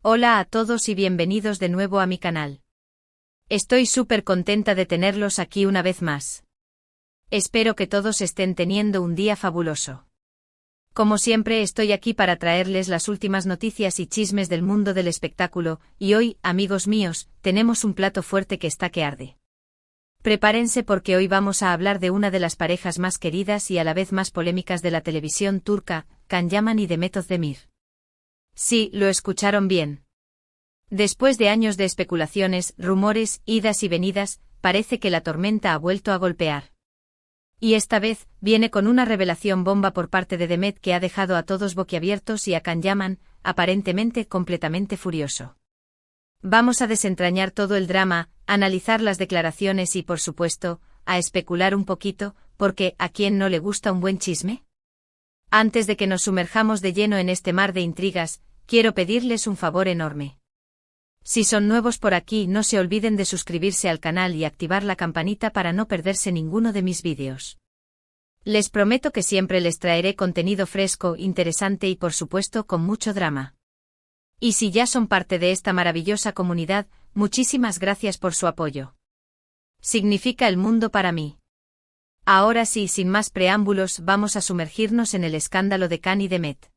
Hola a todos y bienvenidos de nuevo a mi canal. Estoy súper contenta de tenerlos aquí una vez más. Espero que todos estén teniendo un día fabuloso. Como siempre estoy aquí para traerles las últimas noticias y chismes del mundo del espectáculo, y hoy, amigos míos, tenemos un plato fuerte que está que arde. Prepárense porque hoy vamos a hablar de una de las parejas más queridas y a la vez más polémicas de la televisión turca, Can Yaman y Demet Özdemir. Sí, lo escucharon bien. Después de años de especulaciones, rumores, idas y venidas, parece que la tormenta ha vuelto a golpear. Y esta vez, viene con una revelación bomba por parte de Demet que ha dejado a todos boquiabiertos y a Can Yaman, aparentemente completamente furioso. Vamos a desentrañar todo el drama, analizar las declaraciones y, por supuesto, a especular un poquito, porque ¿a quién no le gusta un buen chisme? Antes de que nos sumerjamos de lleno en este mar de intrigas, quiero pedirles un favor enorme. Si son nuevos por aquí, no se olviden de suscribirse al canal y activar la campanita para no perderse ninguno de mis vídeos. Les prometo que siempre les traeré contenido fresco, interesante y por supuesto con mucho drama. Y si ya son parte de esta maravillosa comunidad, muchísimas gracias por su apoyo. Significa el mundo para mí. Ahora sí, sin más preámbulos, vamos a sumergirnos en el escándalo de Can y Demet.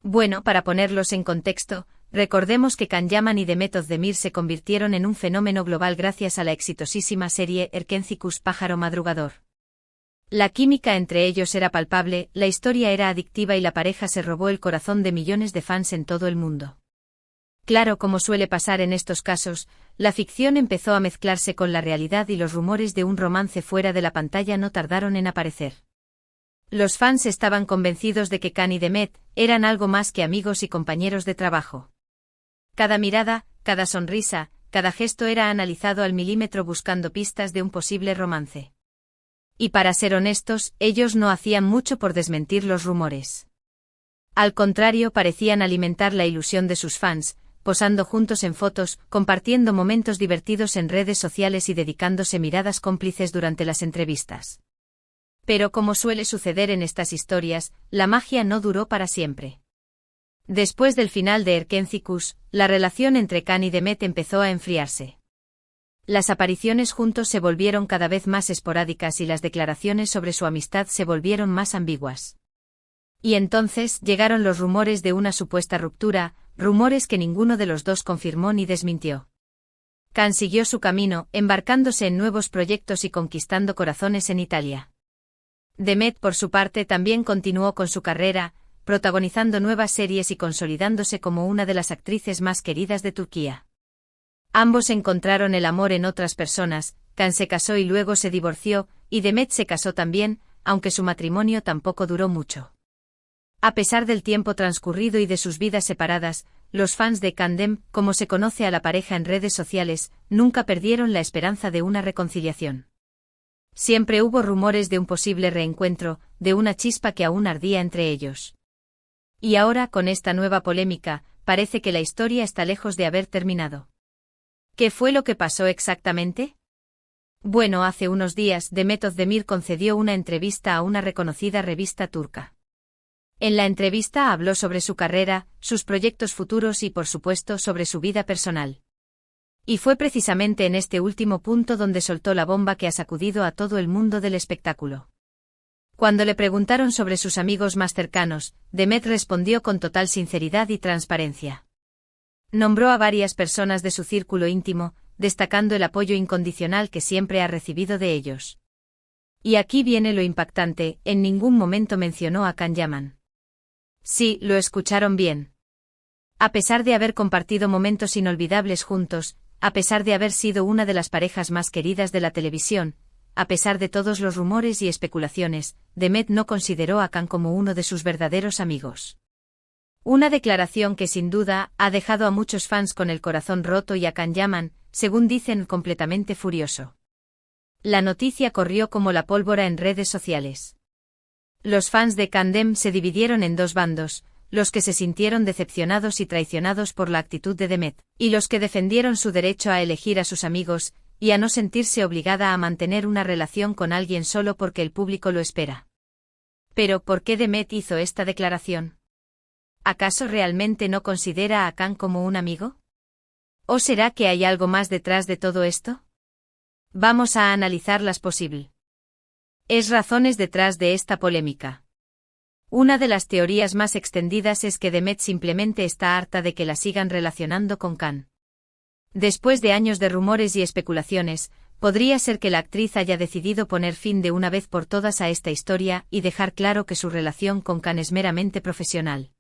Bueno, para ponerlos en contexto, recordemos que Can Yaman y Demet Özdemir se convirtieron en un fenómeno global gracias a la exitosísima serie Erkencikus Pájaro Madrugador. La química entre ellos era palpable, la historia era adictiva y la pareja se robó el corazón de millones de fans en todo el mundo. Claro, como suele pasar en estos casos, la ficción empezó a mezclarse con la realidad y los rumores de un romance fuera de la pantalla no tardaron en aparecer. Los fans estaban convencidos de que Can y Demet eran algo más que amigos y compañeros de trabajo. Cada mirada, cada sonrisa, cada gesto era analizado al milímetro buscando pistas de un posible romance. Y para ser honestos, ellos no hacían mucho por desmentir los rumores. Al contrario, parecían alimentar la ilusión de sus fans, posando juntos en fotos, compartiendo momentos divertidos en redes sociales y dedicándose miradas cómplices durante las entrevistas. Pero como suele suceder en estas historias, la magia no duró para siempre. Después del final de Erkencikus, la relación entre Can y Demet empezó a enfriarse. Las apariciones juntos se volvieron cada vez más esporádicas y las declaraciones sobre su amistad se volvieron más ambiguas. Y entonces llegaron los rumores de una supuesta ruptura, rumores que ninguno de los dos confirmó ni desmintió. Can siguió su camino, embarcándose en nuevos proyectos y conquistando corazones en Italia. Demet, por su parte, también continuó con su carrera, protagonizando nuevas series y consolidándose como una de las actrices más queridas de Turquía. Ambos encontraron el amor en otras personas, Can se casó y luego se divorció, y Demet se casó también, aunque su matrimonio tampoco duró mucho. A pesar del tiempo transcurrido y de sus vidas separadas, los fans de Candem, como se conoce a la pareja en redes sociales, nunca perdieron la esperanza de una reconciliación. Siempre hubo rumores de un posible reencuentro, de una chispa que aún ardía entre ellos. Y ahora, con esta nueva polémica, parece que la historia está lejos de haber terminado. ¿Qué fue lo que pasó exactamente? Bueno, hace unos días, Demet Özdemir concedió una entrevista a una reconocida revista turca. En la entrevista habló sobre su carrera, sus proyectos futuros y, por supuesto, sobre su vida personal. Y fue precisamente en este último punto donde soltó la bomba que ha sacudido a todo el mundo del espectáculo. Cuando le preguntaron sobre sus amigos más cercanos, Demet respondió con total sinceridad y transparencia. Nombró a varias personas de su círculo íntimo, destacando el apoyo incondicional que siempre ha recibido de ellos. Y aquí viene lo impactante, en ningún momento mencionó a Can Yaman. Sí, lo escucharon bien. A pesar de haber compartido momentos inolvidables juntos, a pesar de haber sido una de las parejas más queridas de la televisión, a pesar de todos los rumores y especulaciones, Demet no consideró a Can como uno de sus verdaderos amigos. Una declaración que sin duda ha dejado a muchos fans con el corazón roto y a Can Yaman, según dicen, completamente furioso. La noticia corrió como la pólvora en redes sociales. Los fans de Candem se dividieron en dos bandos, los que se sintieron decepcionados y traicionados por la actitud de Demet, y los que defendieron su derecho a elegir a sus amigos, y a no sentirse obligada a mantener una relación con alguien solo porque el público lo espera. Pero, ¿por qué Demet hizo esta declaración? ¿Acaso realmente no considera a Khan como un amigo? ¿O será que hay algo más detrás de todo esto? Vamos a analizar las posibles razones detrás de esta polémica. Una de las teorías más extendidas es que Demet simplemente está harta de que la sigan relacionando con Khan. Después de años de rumores y especulaciones, podría ser que la actriz haya decidido poner fin de una vez por todas a esta historia y dejar claro que su relación con Khan es meramente profesional.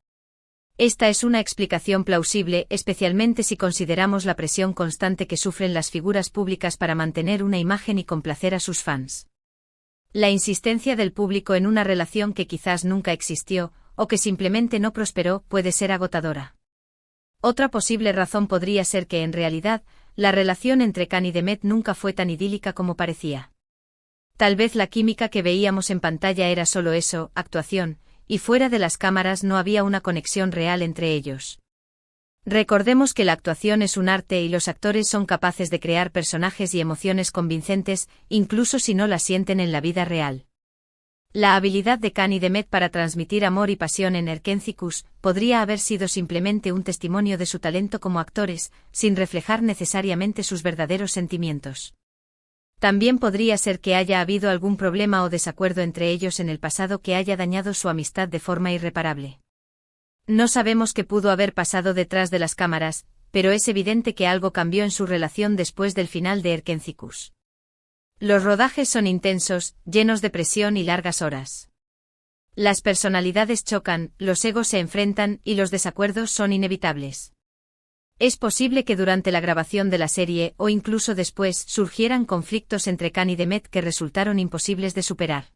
Esta es una explicación plausible, especialmente si consideramos la presión constante que sufren las figuras públicas para mantener una imagen y complacer a sus fans. La insistencia del público en una relación que quizás nunca existió, o que simplemente no prosperó, puede ser agotadora. Otra posible razón podría ser que en realidad, la relación entre Khan y Demet nunca fue tan idílica como parecía. Tal vez la química que veíamos en pantalla era solo eso, actuación, y fuera de las cámaras no había una conexión real entre ellos. Recordemos que la actuación es un arte y los actores son capaces de crear personajes y emociones convincentes, incluso si no las sienten en la vida real. La habilidad de Khan y Demet para transmitir amor y pasión en Erkenci podría haber sido simplemente un testimonio de su talento como actores, sin reflejar necesariamente sus verdaderos sentimientos. También podría ser que haya habido algún problema o desacuerdo entre ellos en el pasado que haya dañado su amistad de forma irreparable. No sabemos qué pudo haber pasado detrás de las cámaras, pero es evidente que algo cambió en su relación después del final de Erkenci. Los rodajes son intensos, llenos de presión y largas horas. Las personalidades chocan, los egos se enfrentan y los desacuerdos son inevitables. Es posible que durante la grabación de la serie o incluso después surgieran conflictos entre Khan y Demet que resultaron imposibles de superar.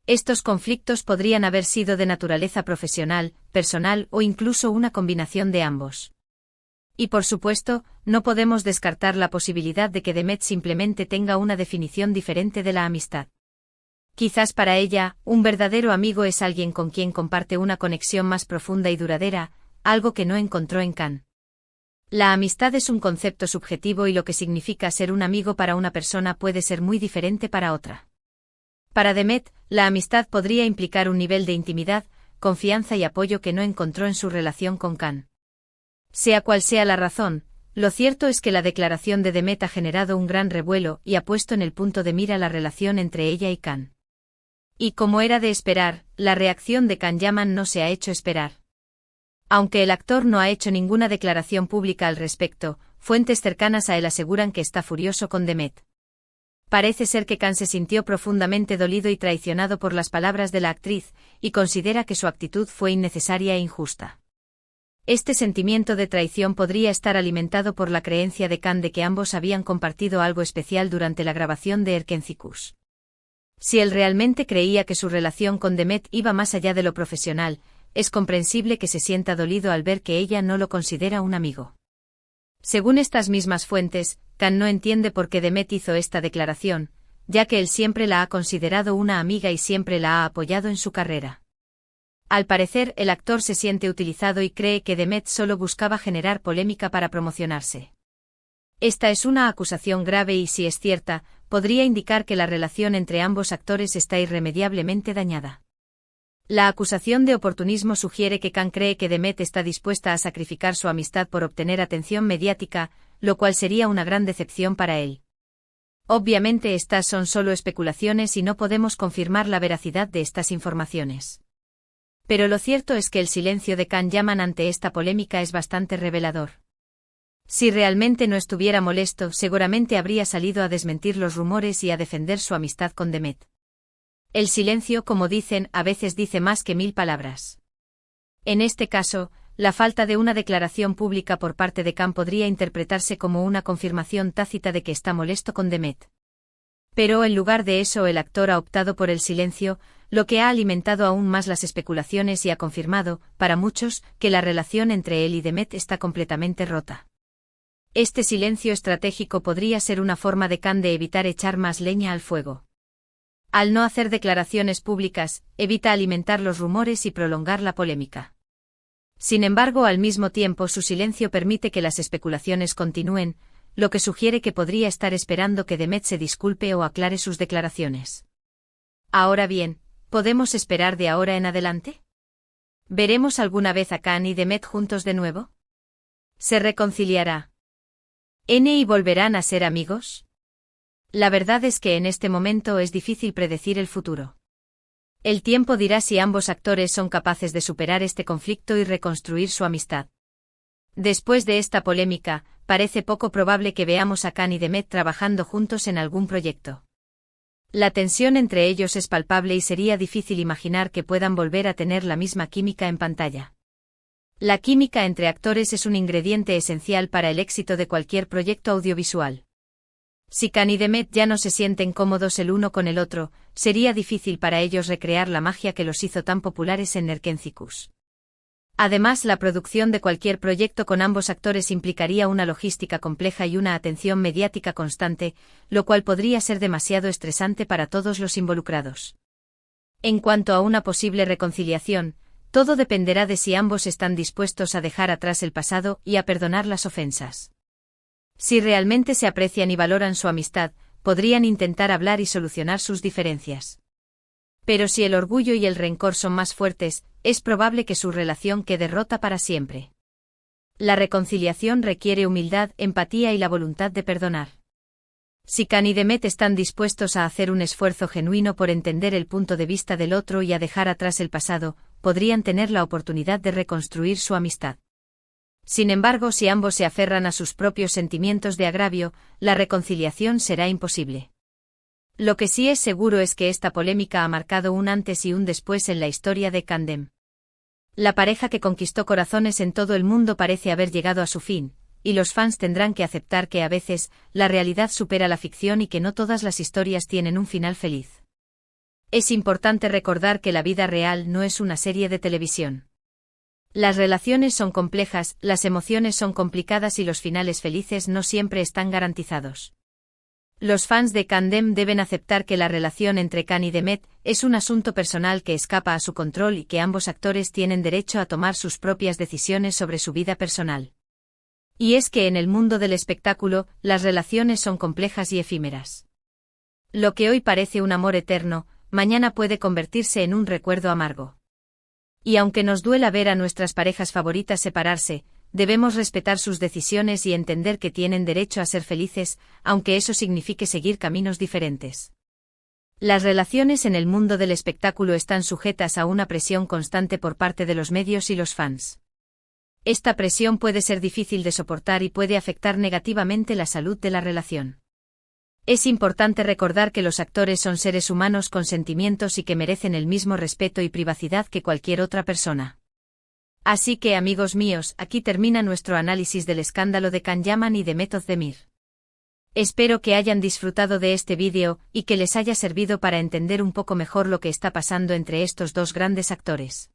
Estos conflictos podrían haber sido de naturaleza profesional, personal o incluso una combinación de ambos. Y por supuesto, no podemos descartar la posibilidad de que Demet simplemente tenga una definición diferente de la amistad. Quizás para ella, un verdadero amigo es alguien con quien comparte una conexión más profunda y duradera, algo que no encontró en Khan. La amistad es un concepto subjetivo y lo que significa ser un amigo para una persona puede ser muy diferente para otra. Para Demet, la amistad podría implicar un nivel de intimidad, confianza y apoyo que no encontró en su relación con Khan. Sea cual sea la razón, lo cierto es que la declaración de Demet ha generado un gran revuelo y ha puesto en el punto de mira la relación entre ella y Khan. Y como era de esperar, la reacción de Khan Yaman no se ha hecho esperar. Aunque el actor no ha hecho ninguna declaración pública al respecto, fuentes cercanas a él aseguran que está furioso con Demet. Parece ser que Khan se sintió profundamente dolido y traicionado por las palabras de la actriz, y considera que su actitud fue innecesaria e injusta. Este sentimiento de traición podría estar alimentado por la creencia de Khan de que ambos habían compartido algo especial durante la grabación de Erkenci. Si él realmente creía que su relación con Demet iba más allá de lo profesional, es comprensible que se sienta dolido al ver que ella no lo considera un amigo. Según estas mismas fuentes, Khan no entiende por qué Demet hizo esta declaración, ya que él siempre la ha considerado una amiga y siempre la ha apoyado en su carrera. Al parecer, el actor se siente utilizado y cree que Demet solo buscaba generar polémica para promocionarse. Esta es una acusación grave y, si es cierta, podría indicar que la relación entre ambos actores está irremediablemente dañada. La acusación de oportunismo sugiere que Khan cree que Demet está dispuesta a sacrificar su amistad por obtener atención mediática, lo cual sería una gran decepción para él. Obviamente estas son solo especulaciones y no podemos confirmar la veracidad de estas informaciones. Pero lo cierto es que el silencio de Khan Yaman ante esta polémica es bastante revelador. Si realmente no estuviera molesto, seguramente habría salido a desmentir los rumores y a defender su amistad con Demet. El silencio, como dicen, a veces dice más que 1000 palabras. En este caso, la falta de una declaración pública por parte de Khan podría interpretarse como una confirmación tácita de que está molesto con Demet. Pero en lugar de eso, el actor ha optado por el silencio, lo que ha alimentado aún más las especulaciones y ha confirmado, para muchos, que la relación entre él y Demet está completamente rota. Este silencio estratégico podría ser una forma de Khan de evitar echar más leña al fuego. Al no hacer declaraciones públicas, evita alimentar los rumores y prolongar la polémica. Sin embargo, al mismo tiempo su silencio permite que las especulaciones continúen, lo que sugiere que podría estar esperando que Demet se disculpe o aclare sus declaraciones. Ahora bien, ¿podemos esperar de ahora en adelante? ¿Veremos alguna vez a Kan y Demet juntos de nuevo? ¿Se reconciliará N y volverán a ser amigos? La verdad es que en este momento es difícil predecir el futuro. El tiempo dirá si ambos actores son capaces de superar este conflicto y reconstruir su amistad. Después de esta polémica, parece poco probable que veamos a Kan y Demet trabajando juntos en algún proyecto. La tensión entre ellos es palpable y sería difícil imaginar que puedan volver a tener la misma química en pantalla. La química entre actores es un ingrediente esencial para el éxito de cualquier proyecto audiovisual. Si Kan y Demet ya no se sienten cómodos el uno con el otro, sería difícil para ellos recrear la magia que los hizo tan populares en Nerkenzikus. Además, la producción de cualquier proyecto con ambos actores implicaría una logística compleja y una atención mediática constante, lo cual podría ser demasiado estresante para todos los involucrados. En cuanto a una posible reconciliación, todo dependerá de si ambos están dispuestos a dejar atrás el pasado y a perdonar las ofensas. Si realmente se aprecian y valoran su amistad, podrían intentar hablar y solucionar sus diferencias. Pero si el orgullo y el rencor son más fuertes, es probable que su relación quede rota para siempre. La reconciliación requiere humildad, empatía y la voluntad de perdonar. Si Kan y Demet están dispuestos a hacer un esfuerzo genuino por entender el punto de vista del otro y a dejar atrás el pasado, podrían tener la oportunidad de reconstruir su amistad. Sin embargo, si ambos se aferran a sus propios sentimientos de agravio, la reconciliación será imposible. Lo que sí es seguro es que esta polémica ha marcado un antes y un después en la historia de Kandem. La pareja que conquistó corazones en todo el mundo parece haber llegado a su fin, y los fans tendrán que aceptar que a veces, la realidad supera la ficción y que no todas las historias tienen un final feliz. Es importante recordar que la vida real no es una serie de televisión. Las relaciones son complejas, las emociones son complicadas y los finales felices no siempre están garantizados. Los fans de Kandem deben aceptar que la relación entre Kan y Demet es un asunto personal que escapa a su control y que ambos actores tienen derecho a tomar sus propias decisiones sobre su vida personal. Y es que en el mundo del espectáculo, las relaciones son complejas y efímeras. Lo que hoy parece un amor eterno, mañana puede convertirse en un recuerdo amargo. Y aunque nos duela ver a nuestras parejas favoritas separarse, debemos respetar sus decisiones y entender que tienen derecho a ser felices, aunque eso signifique seguir caminos diferentes. Las relaciones en el mundo del espectáculo están sujetas a una presión constante por parte de los medios y los fans. Esta presión puede ser difícil de soportar y puede afectar negativamente la salud de la relación. Es importante recordar que los actores son seres humanos con sentimientos y que merecen el mismo respeto y privacidad que cualquier otra persona. Así que, amigos míos, aquí termina nuestro análisis del escándalo de Can Yaman y Demet Özdemir. Espero que hayan disfrutado de este vídeo y que les haya servido para entender un poco mejor lo que está pasando entre estos dos grandes actores.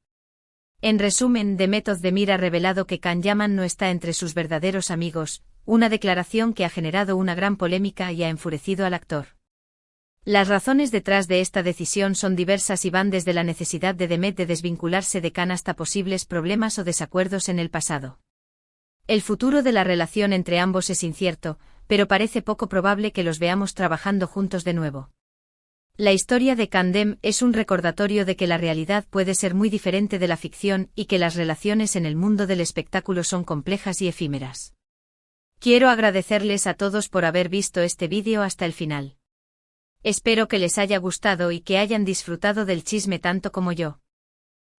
En resumen, Demet Özdemir ha revelado que Can Yaman no está entre sus verdaderos amigos, una declaración que ha generado una gran polémica y ha enfurecido al actor. Las razones detrás de esta decisión son diversas y van desde la necesidad de Demet de desvincularse de Can hasta posibles problemas o desacuerdos en el pasado. El futuro de la relación entre ambos es incierto, pero parece poco probable que los veamos trabajando juntos de nuevo. La historia de Kandem es un recordatorio de que la realidad puede ser muy diferente de la ficción y que las relaciones en el mundo del espectáculo son complejas y efímeras. Quiero agradecerles a todos por haber visto este vídeo hasta el final. Espero que les haya gustado y que hayan disfrutado del chisme tanto como yo.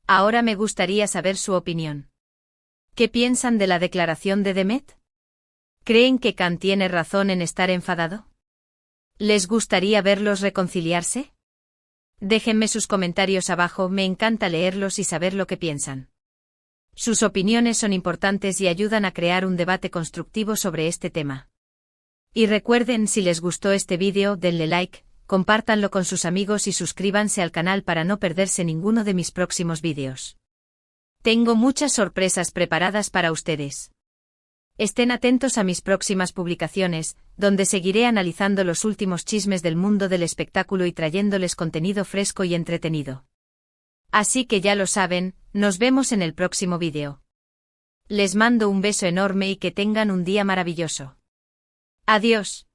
Ahora me gustaría saber su opinión. ¿Qué piensan de la declaración de Demet? ¿Creen que Can tiene razón en estar enfadado? ¿Les gustaría verlos reconciliarse? Déjenme sus comentarios abajo, me encanta leerlos y saber lo que piensan. Sus opiniones son importantes y ayudan a crear un debate constructivo sobre este tema. Y recuerden, si les gustó este vídeo, denle like, compártanlo con sus amigos y suscríbanse al canal para no perderse ninguno de mis próximos vídeos. Tengo muchas sorpresas preparadas para ustedes. Estén atentos a mis próximas publicaciones, donde seguiré analizando los últimos chismes del mundo del espectáculo y trayéndoles contenido fresco y entretenido. Así que ya lo saben, nos vemos en el próximo vídeo. Les mando un beso enorme y que tengan un día maravilloso. Adiós.